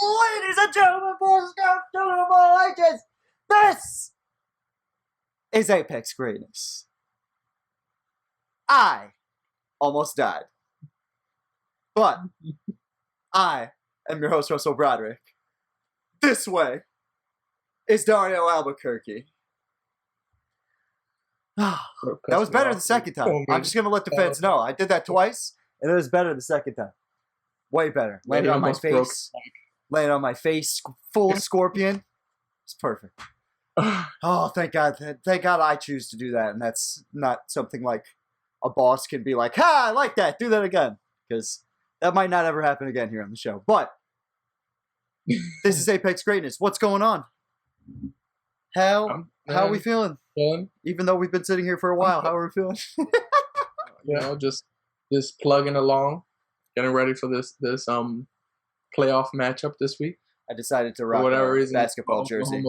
Ladies and gentlemen, boys and girls, children of all ages, this is Apex Greatness. I almost died. But I am your host, Russell Broderick. This way is Dario Albuquerque. That was better the second time. I'm just going to let the fans know. I did that twice, and it was better the second time. Way better. Landed on my face. Landed on my face. Full scorpion. It's perfect. Oh, thank God. Thank God I choose to do that, and that's not something like a boss can be like, ha, I like that. Do that again. Because that might not ever happen again here on the show. But this is Apex Greatness. What's going on? How are we feeling? Even though we've been sitting here for a while, how are we feeling? Just plugging along, getting ready for this playoff matchup this week. I decided to rock a basketball jersey.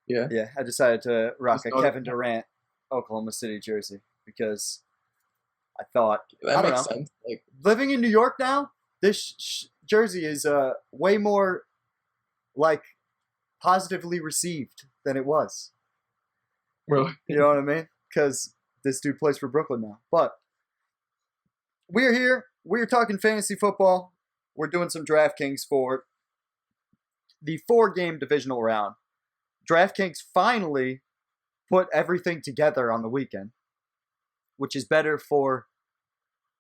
Yeah. Yeah, I decided to rock a Kevin Durant Oklahoma City jersey because I thought, that makes sense. Like, living in New York now, this jersey is way more like positively received than it was. Really? You know what I mean? Because this dude plays for Brooklyn now. But we're here. We're talking fantasy football. We're doing some Draftkings for the 4-game divisional round. Draftkings finally put everything together on the weekend, which is better for,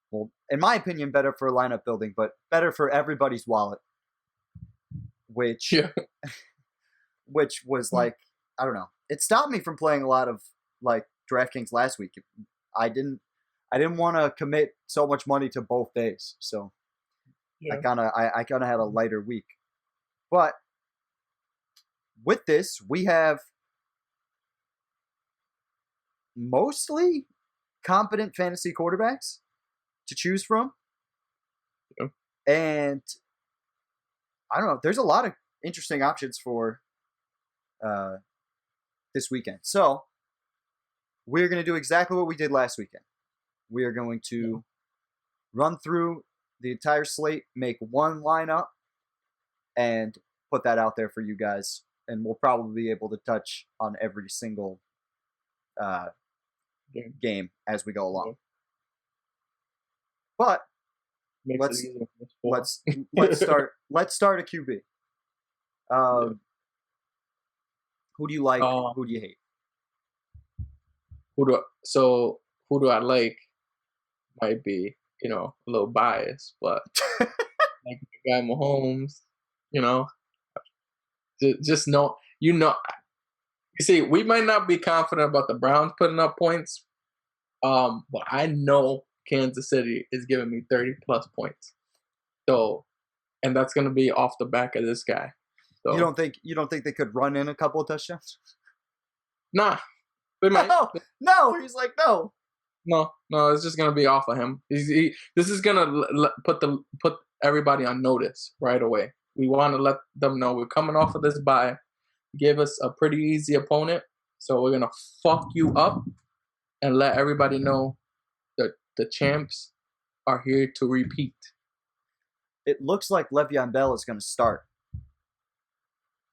well, in my opinion, better for lineup building, but better for everybody's wallet. Which was like, I don't know. It stopped me from playing a lot of like DraftKings last week. I didn't want to commit so much money to both days, so I kind of had a lighter week. But with this, we have mostly competent fantasy quarterbacks to choose from, and I don't know. There's a lot of interesting options for this weekend. So we're going to do exactly what we did last weekend. We are going to run through the entire slate, make one lineup, and put that out there for you guys. And we'll probably be able to touch on every single game as we go along. But let's start. Let's start a QB. Who do you like? Who do you hate? Who do I like? Might be, a little biased, but like the guy Mahomes, just know, you see, we might not be confident about the Browns putting up points, but I know Kansas City is giving me 30 plus points. So, and that's going to be off the back of this guy. So, you don't think they could run in a couple of touchdowns? Nah, they might. No, he's like no. No, it's just gonna be off of him. This is gonna put everybody on notice right away. We want to let them know we're coming off of this bye. Give us a pretty easy opponent, so we're gonna fuck you up and let everybody know that the champs are here to repeat. It looks like Le'Veon Bell is gonna start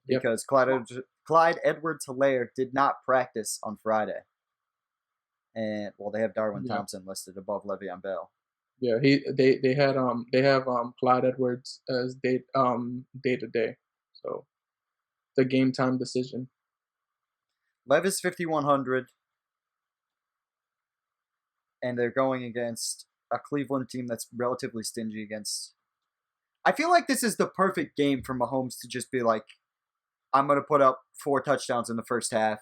because Clyde Edwards-Helaire did not practice on Friday. And they have Darwin Thompson listed above Le'Veon Bell. Yeah, they have Clyde Edwards as day to day, so the game time decision. Lev is 5,100, and they're going against a Cleveland team that's relatively stingy against. I feel like this is the perfect game for Mahomes to just be like, I'm going to put up 4 touchdowns in the first half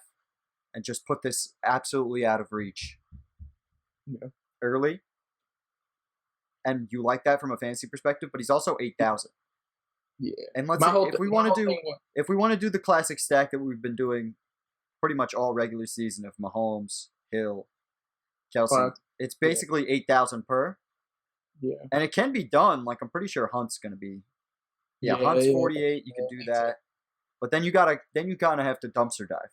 and just put this absolutely out of reach early. And you like that from a fantasy perspective, but he's also 8,000. Yeah. And if we want to do the classic stack that we've been doing pretty much all regular season of Mahomes, Hill, Kelsey, it's basically 8,000 per. Yeah. And it can be done. Like, I'm pretty sure Hunt's going to be. Yeah, Hunt's 48. You can do that. But then you kind of have to dumpster dive.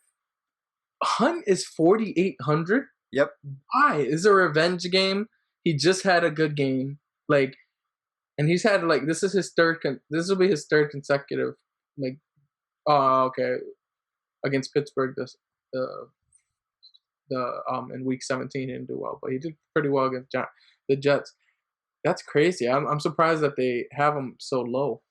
Hunt is 4,800? Yep. Why? Is it a revenge game? He just had a good game, and he's had this is his third. This will be his third consecutive. Okay, against Pittsburgh in week 17 he didn't do well, but he did pretty well against the Jets. That's crazy. I'm surprised that they have him so low.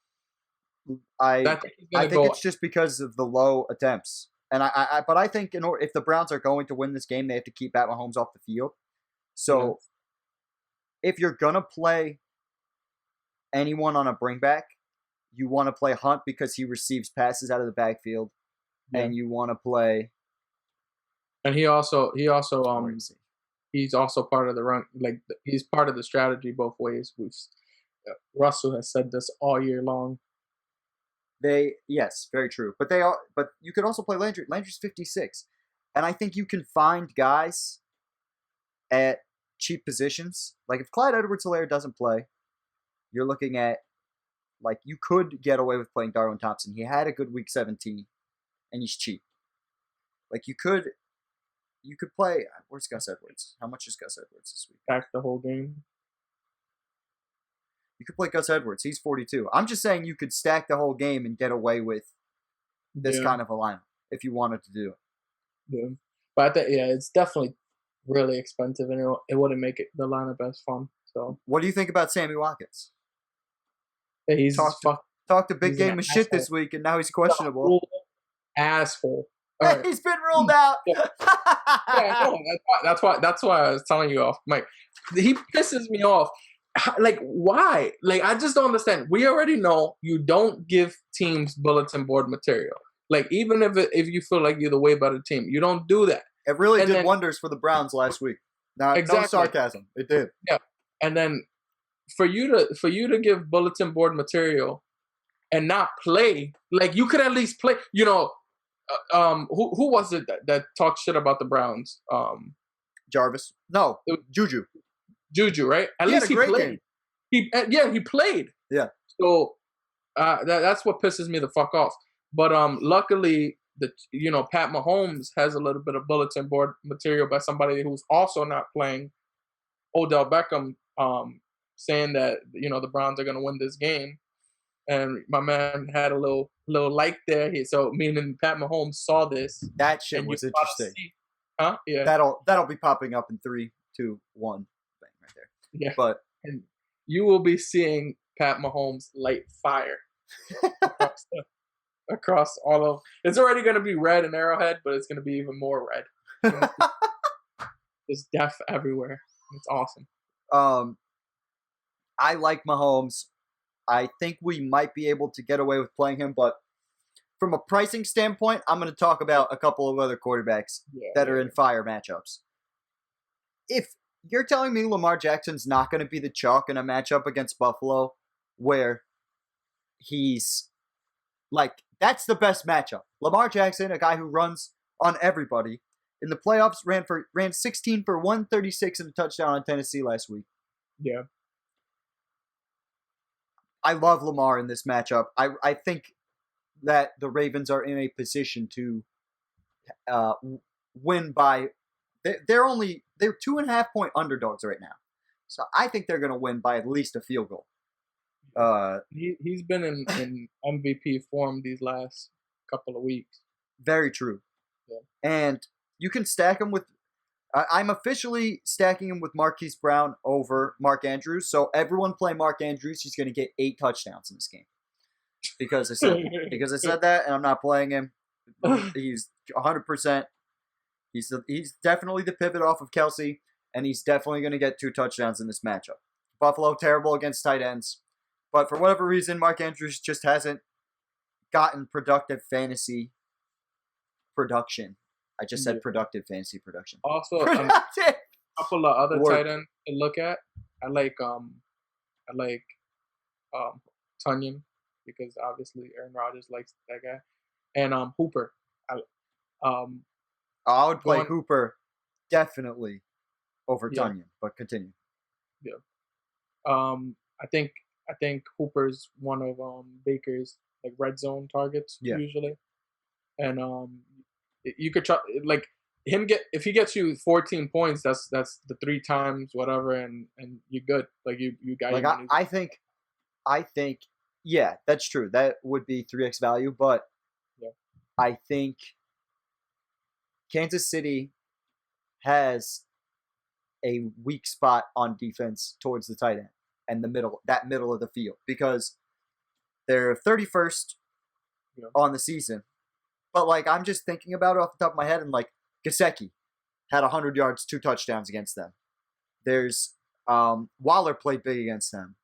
I think it's just because of the low attempts, and but I think if the Browns are going to win this game, they have to keep Pat Mahomes off the field. So if you're gonna play anyone on a bringback, you want to play Hunt because he receives passes out of the backfield, and you want to play. And he's also part of the run. He's part of the strategy both ways. Russell has said this all year long. Yes, very true. But you could also play Landry. Landry's 56, and I think you can find guys at cheap positions. Like if Clyde Edwards-Helaire doesn't play, you're looking at you could get away with playing Darwin Thompson. He had a good week 17, and he's cheap. You could play. Where's Gus Edwards? How much is Gus Edwards this week? Back the whole game. You could play Gus Edwards. He's 42. I'm just saying you could stack the whole game and get away with this kind of a lineup if you wanted to do it. Yeah, but I think it's definitely really expensive, and it wouldn't make the lineup as fun. So, what do you think about Sammy Watkins? Yeah, he's talked a big game of shit this week, and now he's questionable. Asshole. Right. He's been ruled out. That's why I was telling you off, Mike. He pisses me off. Why? I just don't understand. We already know you don't give teams bulletin board material. Even if you feel like you're the way better team, you don't do that. It really did wonders for the Browns last week. Now, exactly. No sarcasm. It did. Yeah. And then for you to give bulletin board material and not play, you could at least play. Who was it that talked shit about the Browns? Jarvis. No, Juju. Juju, right? At least he played. He played. Yeah. So that's what pisses me the fuck off. But luckily, Pat Mahomes has a little bit of bulletin board material by somebody who's also not playing. Odell Beckham saying that the Browns are going to win this game, and my man had a little like there. So meaning Pat Mahomes saw this. That shit was interesting. Huh? Yeah. That'll be popping up in 3, 2, 1. Right there. Yeah. But you will be seeing Pat Mahomes light fire across all of. It's already going to be red in Arrowhead, but it's going to be even more red. There's death everywhere. It's awesome. I like Mahomes. I think we might be able to get away with playing him, but from a pricing standpoint, I'm going to talk about a couple of other quarterbacks that are in fire matchups. If you're telling me Lamar Jackson's not going to be the chalk in a matchup against Buffalo where he's that's the best matchup. Lamar Jackson, a guy who runs on everybody, in the playoffs ran 16 for 136 and a touchdown on Tennessee last week. Yeah. I love Lamar in this matchup. I think that the Ravens are in a position to win by. They're 2.5 point underdogs right now, so I think they're going to win by at least a field goal. He's been in MVP form these last couple of weeks. Very true. Yeah. And you can stack him with. I'm officially stacking him with Marquise Brown over Mark Andrews. So everyone play Mark Andrews. He's going to get 8 touchdowns in this game because I said that, and I'm not playing him. He's 100%. He's definitely the pivot off of Kelsey, and he's definitely going to get 2 touchdowns in this matchup. Buffalo terrible against tight ends, but for whatever reason, Mark Andrews just hasn't gotten productive fantasy production. I just said productive fantasy production. Also, a couple of other tight ends to look at. I like Tunyon because obviously Aaron Rodgers likes that guy, and Hooper. I would play Hooper definitely over Tunyon, but continue. Yeah. I think Hooper's one of Baker's red zone targets usually, and you could try if he gets you 14 points, that's the 3 times whatever, and you're good. Like you got. Like I think, yeah, that's true. That would be 3x value, but yeah. I think Kansas City has a weak spot on defense towards the tight end and that middle of the field, because they're 31st on the season. But like, I'm just thinking about it off the top of my head, and like Gesicki had 100 yards, 2 touchdowns against them. There's Waller played big against them.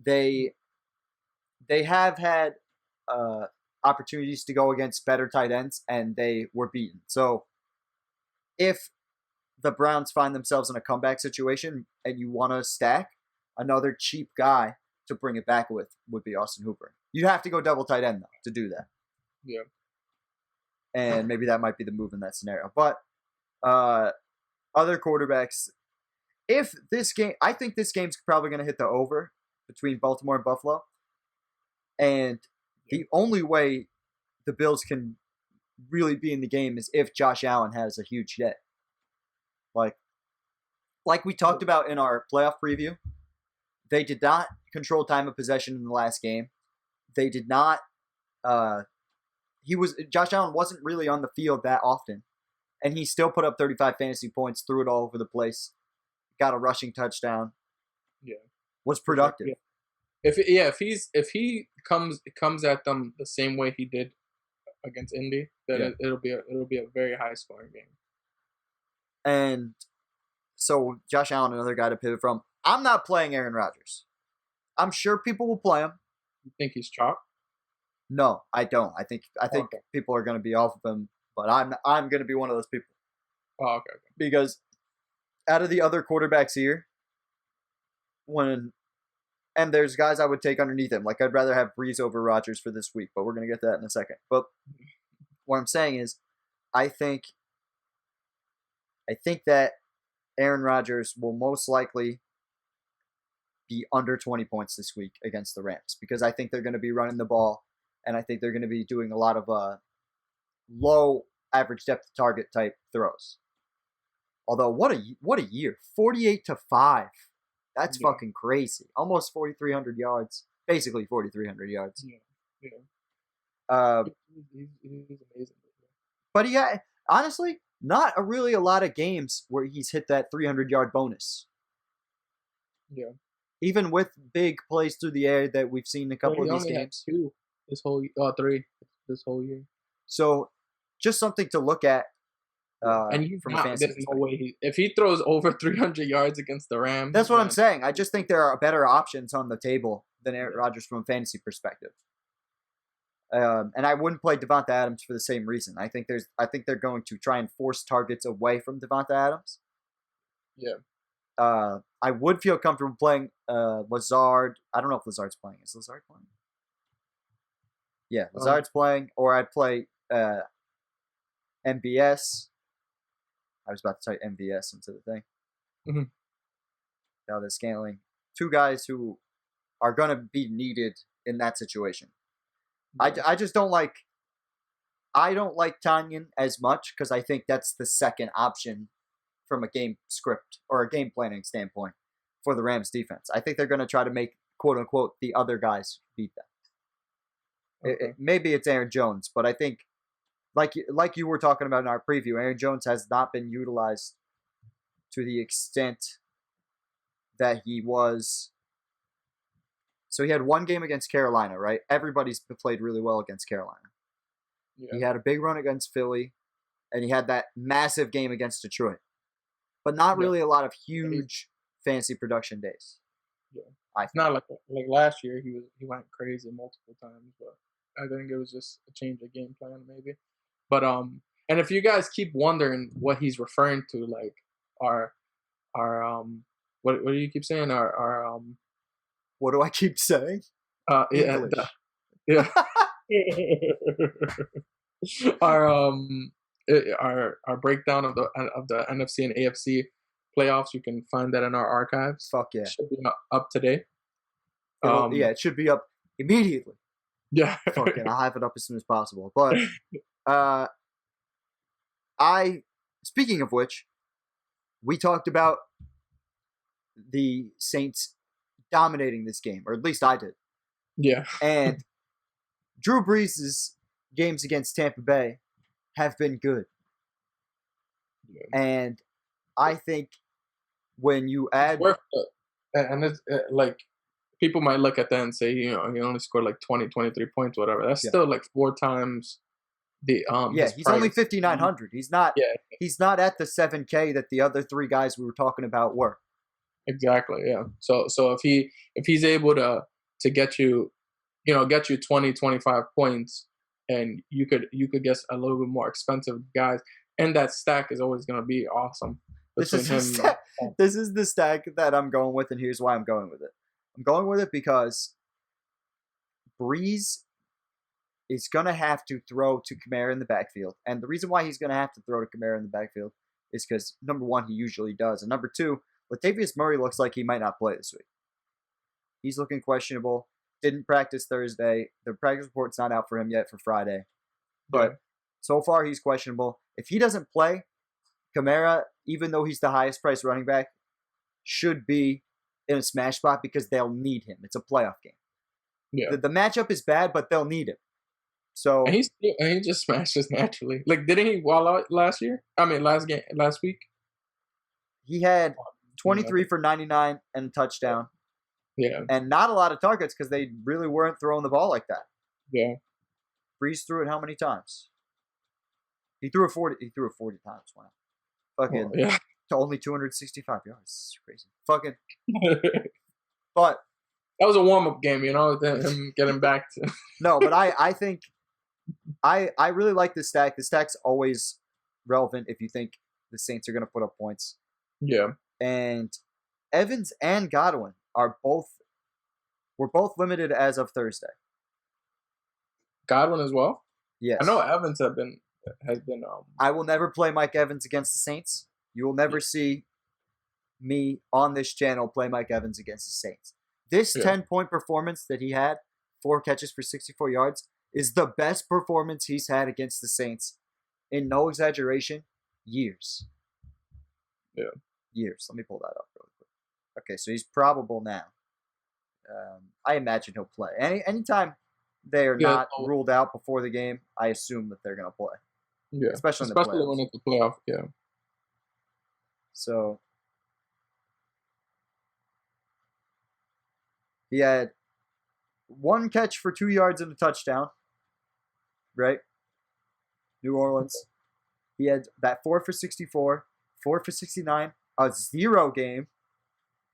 They have had opportunities to go against better tight ends, and they were beaten. So if the Browns find themselves in a comeback situation and you want to stack, another cheap guy to bring it back with would be Austin Hooper. You have to go double tight end, though, to do that. Yeah. And maybe that might be the move in that scenario. But other quarterbacks, I think this game's probably going to hit the over between Baltimore and Buffalo. And the only way the Bills can really be in the game is if Josh Allen has a huge day. Like we talked about in our playoff preview, they did not control time of possession in the last game. They did not. Josh Allen wasn't really on the field that often, and he still put up 35 fantasy points, threw it all over the place, got a rushing touchdown. Yeah, was productive. Yeah. If he comes at them the same way he did against Indy, then it'll be a very high scoring game. And so Josh Allen, another guy to pivot from. I'm not playing Aaron Rodgers. I'm sure people will play him. You think he's chalk? No, I don't. I think people are going to be off of him, but I'm going to be one of those people. Oh, okay. Because out of the other quarterbacks here, and there's guys I would take underneath him. Like, I'd rather have Breeze over Rodgers for this week, but we're going to get to that in a second. But what I'm saying is, I think that Aaron Rodgers will most likely be under 20 points this week against the Rams, because I think they're going to be running the ball, and I think they're going to be doing a lot of low average depth of target type throws. Although, what a year. 48-5. That's fucking crazy. Almost 4,300 yards. Basically 4,300 yards. Yeah. He's amazing. But honestly, not really a lot of games where he's hit that 300-yard bonus. Yeah. Even with big plays through the air that we've seen in a couple of these games. Had 3 this whole year. So, just something to look at. And from a fantasy perspective. No way if he throws over 300 yards against the Rams. That's what I'm saying. I just think there are better options on the table than Aaron Rodgers from a fantasy perspective. And I wouldn't play Devonta Adams for the same reason. I think they're going to try and force targets away from Devonta Adams. Yeah. I would feel comfortable playing Lazard. I don't know if Lazard's playing. Is Lazard playing? Yeah, Lazard's playing. Or I'd play MBS. I was about to type MVS into the thing. Mm-hmm. Now they're scaling. 2 guys who are going to be needed in that situation. I just don't like. I don't like Tanyan as much because I think that's the second option from a game script or a game planning standpoint for the Rams defense. I think they're going to try to make, quote unquote, the other guys beat them. Okay. Maybe it's Aaron Jones, but I think, like you were talking about in our preview, Aaron Jones has not been utilized to the extent that he was. So he had 1 game against Carolina, right? Everybody's played really well against Carolina. Yeah. He had a big run against Philly, and he had that massive game against Detroit. But not really a lot of huge fantasy production days. Yeah, it's not like last year. He went crazy multiple times, but I think it was just a change of game plan, maybe. But and if you guys keep wondering what he's referring to, like our what do you keep saying? Our what do I keep saying? Yeah. Our breakdown of the NFC and AFC playoffs. You can find that in our archives. Fuck yeah, it should be up today. It should be up immediately. Yeah, fucking, I'll have it up as soon as possible. But I Speaking of which, we talked about the Saints dominating this game, or at least I did. Yeah. And Drew Brees' games against Tampa Bay have been good. Yeah. And I think when you add... It's worth it. And it's like, people might look at that and say, he only scored like 20, 23 points, whatever. That's still like 4 times the he's only 5,900. He's not at the 7K that the other 3 guys we were talking about were. Exactly, yeah. So if he's able to get you, get you 20, 25 points, and you could get a little bit more expensive guys, and that stack is always going to be awesome. This is the stack that I'm going with, and here's why I'm going with it. I'm going with it because Breeze is going to have to throw to Kamara in the backfield. And the reason why he's going to have to throw to Kamara in the backfield is because, number one, he usually does. And number two, Latavius Murray looks like he might not play this week. He's looking questionable. Didn't practice Thursday. The practice report's not out for him yet for Friday. But so far, he's questionable. If he doesn't play, Kamara, even though he's the highest priced running back, should be in a smash spot because they'll need him. It's a playoff game. Yeah. The matchup is bad, but they'll need him. So and he just smashes naturally. Like, didn't he wall out last week? He had 23 for 99 and a touchdown. Yeah. And not a lot of targets because they really weren't throwing the ball like that. Yeah. Breeze threw it how many times? He threw it 40 times. Wow. Fucking to only 265 yards. It's crazy. Fucking but that was a warm-up game, him getting back to No, but I think I really like this stack. The stack's always relevant if you think the Saints are going to put up points. Yeah. And Evans and Godwin were both limited as of Thursday. Godwin as well? Yes. I know Evans has been I will never play Mike Evans against the Saints. You will never see me on this channel play Mike Evans against the Saints. This 10-point performance that he had, 4 catches for 64 yards, is the best performance he's had against the Saints in, no exaggeration, years. Yeah. Years. Let me pull that up really quick. Okay, so he's probable now. I imagine he'll play. Anytime they're not ruled out before the game, I assume that they're going to play. Yeah. Especially when it's the playoff, yeah. So he had 1 catch for 2 yards and a touchdown. Right? New Orleans. He had that 4 for 64, 4 for 69, a 0 game,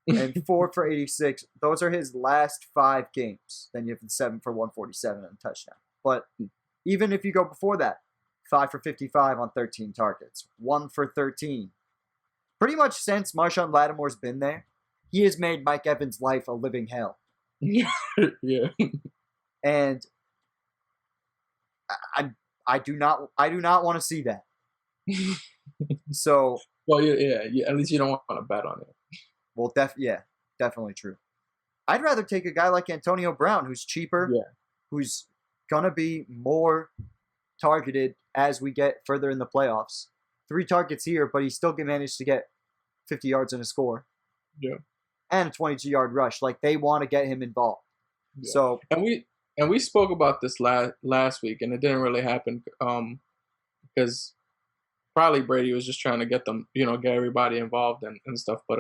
and 4 for 86. Those are his last 5 games. Then you have the 7 for 147 and a touchdown. But even if you go before that, 5 for 55 on 13 targets, 1 for 13. Pretty much since Marshawn Lattimore's been there, he has made Mike Evans' life a living hell. Yeah. And I do not want to see that. So well, yeah. At least you don't want to bet on it. Well, definitely true. I'd rather take a guy like Antonio Brown, who's cheaper, who's gonna be more targeted as we get further in the playoffs. 3 targets here, but he still can manage to get 50 yards and a score. Yeah. And a 22-yard rush. Like, they want to get him involved. Yeah. So and we spoke about this last week, and it didn't really happen because probably Brady was just trying to get them, get everybody involved and stuff. But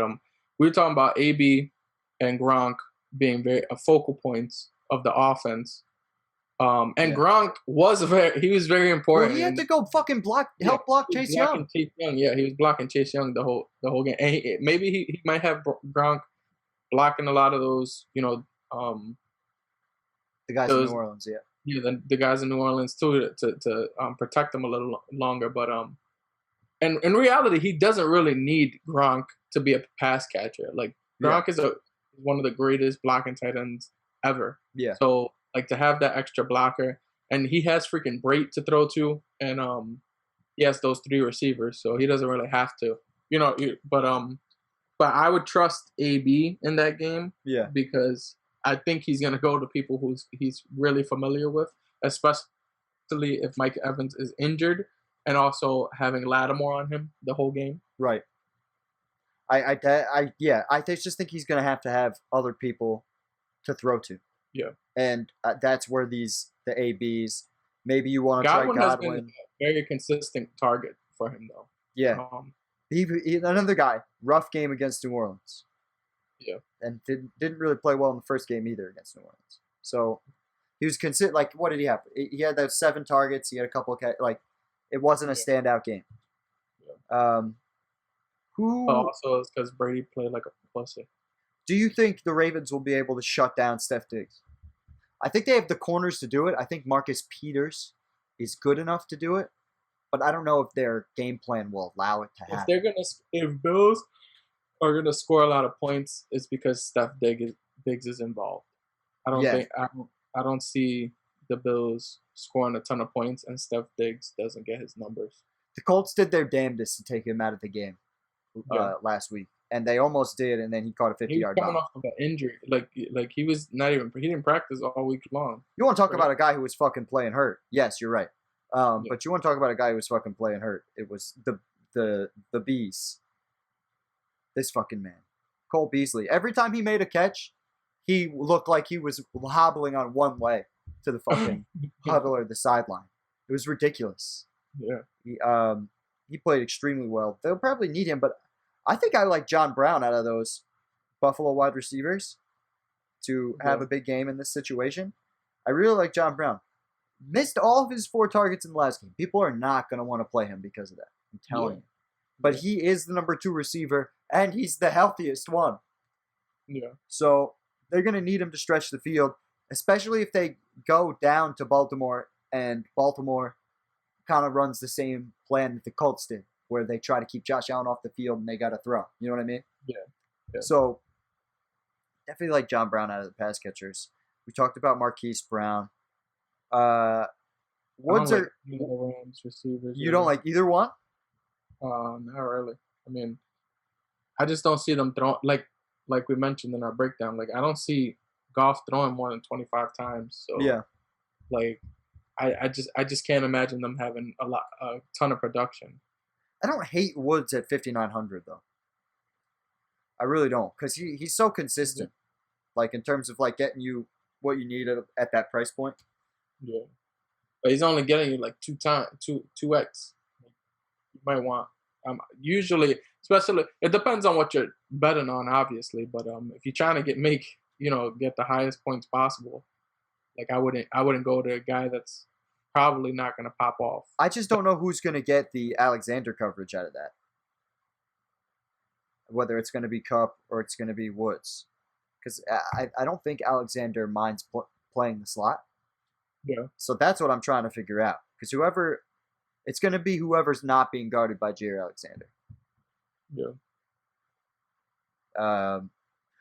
we were talking about AB and Gronk being very focal points of the offense. Gronk was very important. Well, he had to go fucking help block Chase Young. Yeah, he was blocking Chase Young the whole game. And maybe he might have Gronk blocking a lot of those, the guys in New Orleans, the guys in New Orleans too, to protect them a little longer. But and in reality, he doesn't really need Gronk to be a pass catcher. Like, Gronk is one of the greatest blocking tight ends ever. Yeah. So, like, to have that extra blocker, and he has freaking Brait to throw to, and he has those 3 receivers, so he doesn't really have to, but I would trust AB in that game, because I think he's gonna go to people he's really familiar with, especially if Mike Evans is injured, and also having Lattimore on him the whole game. Right. I just think he's going to have other people to throw to. Yeah. And that's where the ABs, maybe you want to try Godwin. Has been a very consistent target for him, though. Yeah. He another guy, rough game against New Orleans. Yeah. And didn't really play well in the first game either against New Orleans. So he was considered, like, what did he have? He had those 7 targets. He had a couple of, like, it wasn't a standout game. Yeah. Also, it's because Brady played like a pussy. Do you think the Ravens will be able to shut down Steph Diggs? I think they have the corners to do it. I think Marcus Peters is good enough to do it, but I don't know if their game plan will allow it to happen. If Bills are gonna score a lot of points, it's because Steph Diggs is involved. I don't see the Bills scoring a ton of points and Steph Diggs doesn't get his numbers. The Colts did their damnedest to take him out of the game last week, and they almost did, and then he caught a 50-yard bomb. Coming off of an injury, like he didn't practice all week long. You want to talk about a guy who was fucking playing hurt? Yes, you're right. But you want to talk about a guy who was fucking playing hurt? It was the bees. This fucking man, Cole Beasley. Every time he made a catch, he looked like he was hobbling on one leg to the fucking huddle or the sideline. It was ridiculous. Yeah. He played extremely well. They'll probably need him, but I think I like John Brown out of those Buffalo wide receivers to have a big game in this situation. I really like John Brown. Missed all of his 4 targets in the last game. People are not going to want to play him because of that. I'm telling you. But he is the number 2 receiver, and he's the healthiest one. Yeah. So they're going to need him to stretch the field, especially if they go down to Baltimore, and Baltimore kind of runs the same plan that the Colts did, where they try to keep Josh Allen off the field and they got to throw. You know what I mean? Yeah. So definitely like John Brown out of the pass catchers. We talked about Marquise Brown. Woods are Rams receivers. You don't like either one? Not really. I mean, I just don't see them throwing like we mentioned in our breakdown. Like I don't see Goff throwing more than 25 times. So yeah, like I just can't imagine them having a ton of production. I don't hate Woods at 5,900 though. I really don't, because he's so consistent. Like in terms of like getting you what you need at that price point. Yeah, but he's only getting you like 2x. You might want usually, especially it depends on what you're betting on, obviously. But if you're trying to get the highest points possible, like I wouldn't go to a guy that's probably not going to pop off. I just don't know who's going to get the Alexander coverage out of that. Whether it's going to be Kupp or it's going to be Woods, because I don't think Alexander minds playing the slot. Yeah. So that's what I'm trying to figure out. Because it's going to be whoever's not being guarded by Jair Alexander. Yeah.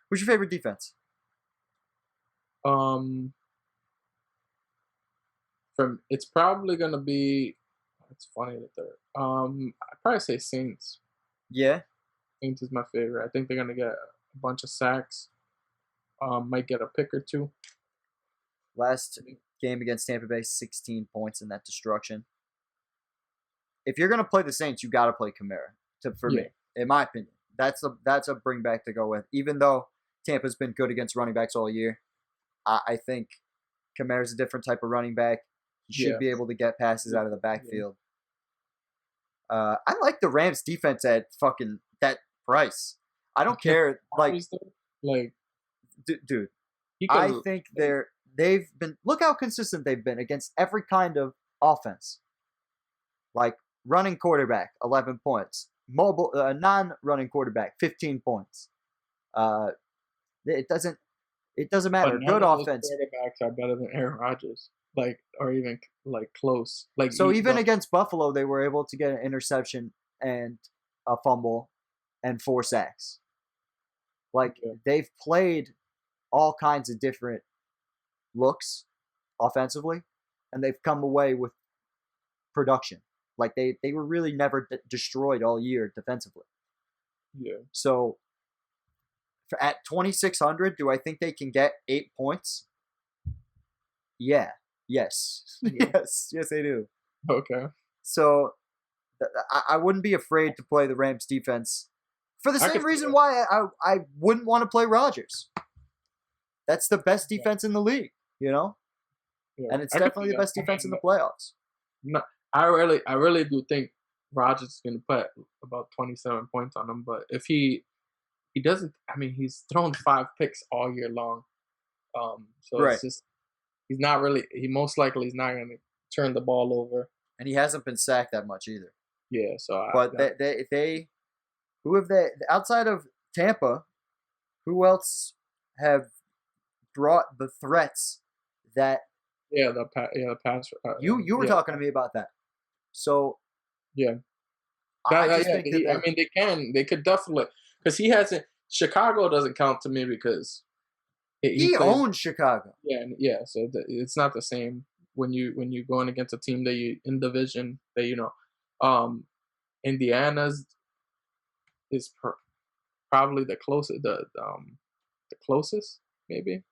Who's your favorite defense? It's probably going to be. It's funny that they're. I'd probably say Saints. Yeah. Saints is my favorite. I think they're going to get a bunch of sacks. Might get a pick or 2. Last game against Tampa Bay, 16 points in that destruction. If you're going to play the Saints, you got to play Kamara. For me, in my opinion, that's a bring back to go with. Even though Tampa's been good against running backs all year, I think Kamara's a different type of running back. He should be able to get passes out of the backfield. I like the Rams defense at fucking that price. I don't care. Dude, I think they've been. Look how consistent they've been against every kind of offense. Like running quarterback, 11 points. Mobile, non-running quarterback, 15 points. It doesn't matter. Good offense. Quarterbacks are better than Aaron Rodgers, or even close. Even against Buffalo, they were able to get an interception and a fumble and 4 sacks. They've played all kinds of different looks offensively, and they've come away with production. They were really never destroyed all year defensively. Yeah. So at 2,600, do I think they can get 8 points? Yeah. Yes. Yes, they do. Okay. So I wouldn't be afraid to play the Rams defense for the same reason why I wouldn't want to play Rodgers. That's the best defense in the league, you know? Yeah. And it's definitely the best defense in the playoffs. No, I really do think Rodgers is going to put about 27 points on him, but if he doesn't, I mean, he's thrown 5 picks all year long. So it's just, he most likely is not going to turn the ball over. And he hasn't been sacked that much either. Yeah, so who have they outside of Tampa, who else have brought the threats that the pass. You were talking to me about that. So yeah. They could definitely, because he hasn't. Chicago doesn't count to me because he owns Chicago. Yeah. So it's not the same when you're going against a team that you in division that Indiana's is probably the closest, the closest maybe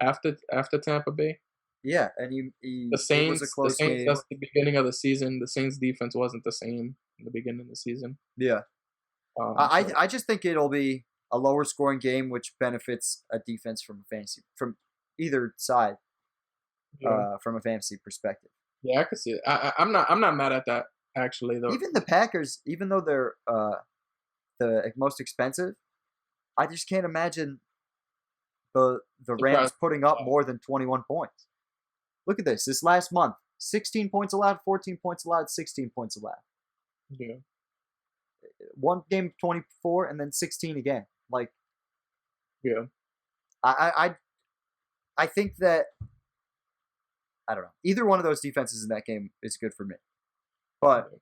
after Tampa Bay. Yeah, and the Saints. The Saints. That's the beginning of the season. The Saints defense wasn't the same in the beginning of the season. Yeah, I just think it'll be a lower scoring game, which benefits a defense from either side, from a fantasy perspective. Yeah, I could see it. I'm not mad at that actually though. Even the Packers, even though they're the most expensive, I just can't imagine the Rams putting up more than 21 points. Look at this. This last month, 16 points allowed, 14 points allowed, 16 points allowed. Yeah. One game 24 and then 16 again. Like, yeah. I think that, I don't know. Either one of those defenses in that game is good for me. But do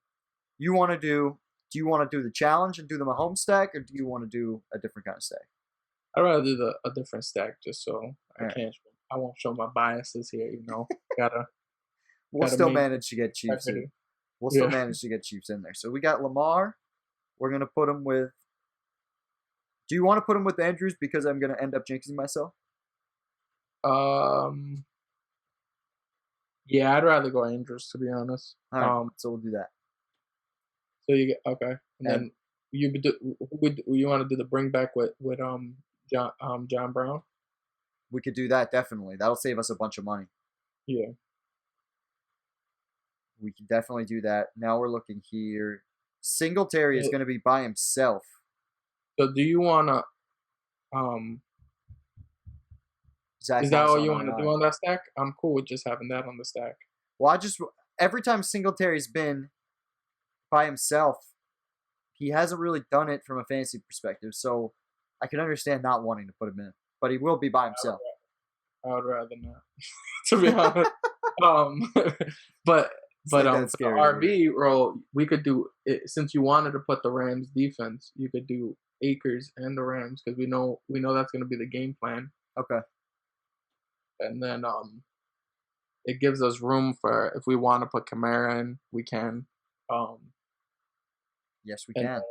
you want to do the challenge and do the Mahomes stack, or do you want to do a different kind of stack? I'd rather do a different stack just so I won't show my biases here, We'll still manage to get Chiefs in. We'll still manage to get Chiefs in there. So we got Lamar. We're going to put him with... Do you want to put him with Andrews because I'm going to end up jinxing myself? Yeah, I'd rather go Andrews, to be honest. All right, so we'll do that. So you get... Okay. And then you want to do the bring back with John Brown? We could do that, definitely. That'll save us a bunch of money. Yeah. We can definitely do that. Now we're looking here. Singletary is going to be by himself. So do you want to... is that all you want to do on that stack? I'm cool with just having that on the stack. Well, every time Singletary's been by himself, he hasn't really done it from a fantasy perspective. So I can understand not wanting to put him in. But he will be by himself. I would rather not, to be honest. But for the RB role, we could do it, since you wanted to put the Rams defense, you could do Akers and the Rams because we know that's going to be the game plan. Okay. And then it gives us room for if we want to put Kamara in, we can. Yes, we can.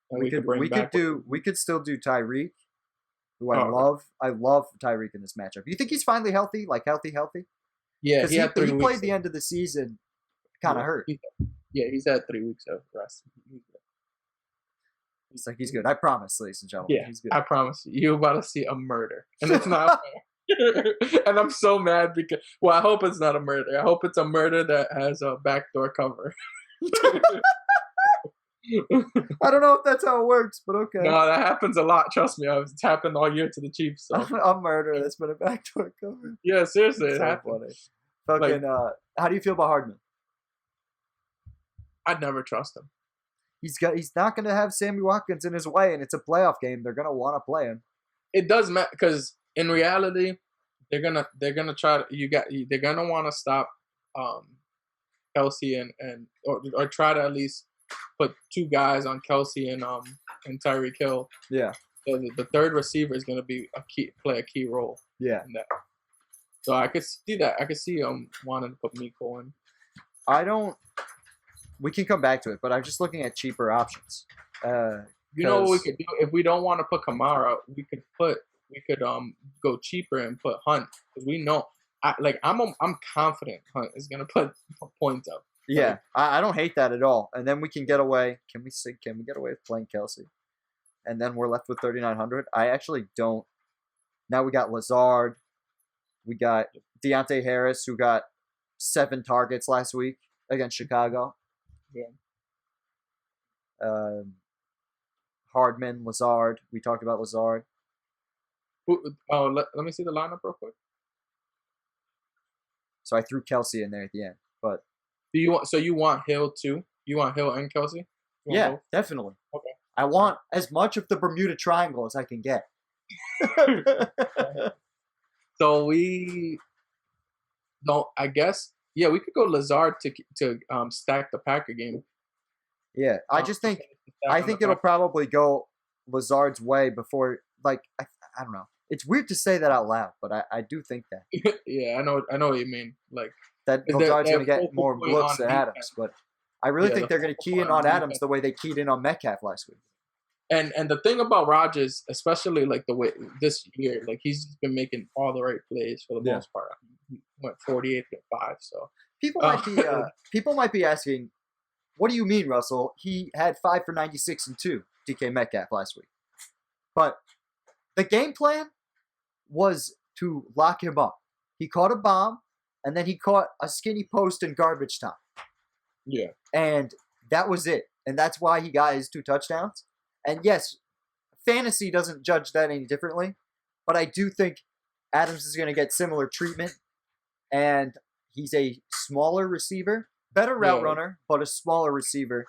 We could still do Tyreek, who I love. I love Tyreek in this matchup. You think he's finally healthy? Like healthy? Yeah, because he played the end of the season kind of hurt. He's had 3 weeks of rest. He's good. I promise, ladies and gentlemen. Yeah, he's good. I promise you. You're about to see a murder. And it's not fair. And I'm so mad because, I hope it's not a murder. I hope it's a murder that has a backdoor cover. I don't know if that's how it works, but okay. No, that happens a lot. Trust me. It's happened all year to the Chiefs. So. A murder that's been a backdoor cover. Yeah, seriously. It happens. Fucking, how do you feel about Hardman? I'd never trust him. He's not going to have Sammy Watkins in his way, and it's a playoff game. They're going to want to play him. It does matter because in reality, they're gonna try to. They're gonna want to stop Kelsey or try to at least put 2 guys on Kelsey and Tyreek Hill. Yeah. So the third receiver is going to play a key role. Yeah. In that. So I could see that. I could see wanting to put Miko in. We can come back to it, but I'm just looking at cheaper options. You know what we could do if we don't want to put Kamara? We could go cheaper and put Hunt because we know. I'm confident Hunt is going to put points up. Yeah, I don't hate that at all. And then we can get away. Can we get away with playing Kelsey? And then we're left with 3,900. I actually don't. Now we got Lazard. We got Deontay Harris, who got 7 targets last week against Chicago. Yeah. Hardman, Lazard. We talked about Lazard. Let me see the lineup real quick. So I threw Kelsey in there at the end, but you want Hill too? You want Hill and Kelsey? Yeah, both? Definitely. Okay. I want as much of the Bermuda Triangle as I can get. So I guess we could go Lazard to stack the Packer game. Yeah, I think it'll probably go Lazard's way before. Like I don't know. It's weird to say that out loud, but I do think that. Yeah, I know what you mean. Like that Lazard's going to get more looks than Adams, but I really think they're going to key in on Adams the way they keyed in on Metcalf last week. And the thing about Rodgers, especially like the way this year, like he's been making all the right plays for the most part. He went 48-5. So people might be asking, what do you mean, Russell? He had 5 for 96 and 2, DK Metcalf last week. But the game plan was to lock him up. He caught a bomb, and then he caught a skinny post in garbage time. Yeah. And that was it. And that's why he got his 2 touchdowns. And yes, fantasy doesn't judge that any differently, but I do think Adams is going to get similar treatment. And he's a smaller receiver, better route runner, but a smaller receiver.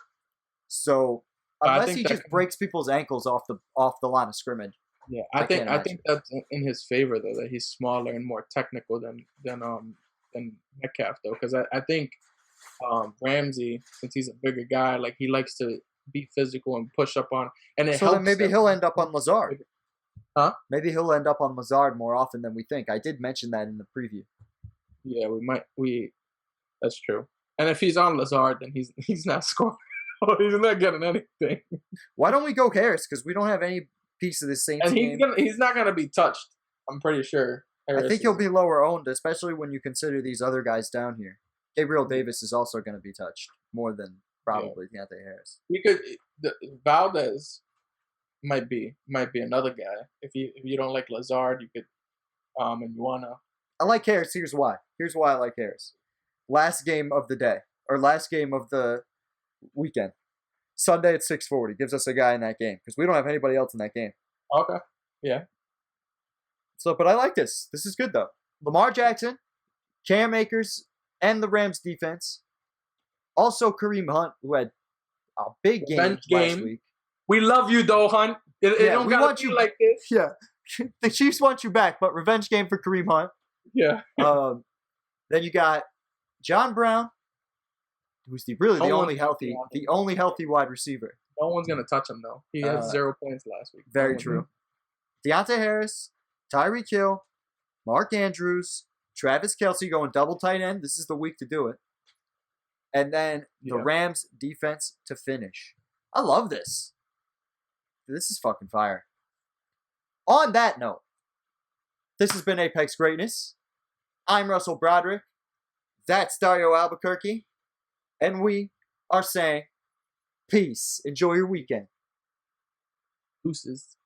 So unless he just breaks people's ankles off the line of scrimmage. Yeah, I think that's in his favor though, that he's smaller and more technical than Metcalf though, because I think Ramsey, since he's a bigger guy, like he likes to be physical and push up on, and it helps. Then maybe he'll end up on Lazard. Huh? Maybe he'll end up on Lazard more often than we think. I did mention that in the preview. Yeah, that's true. And if he's on Lazard, then he's not scoring. He's not getting anything. Why don't we go Harris? Because we don't have any piece of the Saints game. He's not gonna be touched. I'm pretty sure. I think he'll be lower owned, especially when you consider these other guys down here. Gabriel Davis is also going to be touched more than probably Deontay Harris. Valdez might be another guy. If you don't like Lazard, you could and you wanna. I like Harris. Here's why. I like Harris. Last game of the day or last game of the weekend, Sunday at 6:40 gives us a guy in that game because we don't have anybody else in that game. Okay. Yeah. So, but I like this. This is good though. Lamar Jackson, Cam Akers, and the Rams defense. Also, Kareem Hunt, who had a big game last week. We love you, though, Hunt. We want you like this. Yeah, the Chiefs want you back, but revenge game for Kareem Hunt. Yeah. Then you got John Brown, who's the only healthy wide receiver. No one's gonna touch him though. He had 0 points last week. Very true. Deontay Harris, Tyreek Hill, Mark Andrews, Travis Kelce going double tight end. This is the week to do it. And then the Rams defense to finish. I love this. This is fucking fire. On that note, this has been Apex Greatness. I'm Russell Broderick. That's Dario Albuquerque. And we are saying peace. Enjoy your weekend. Deuces.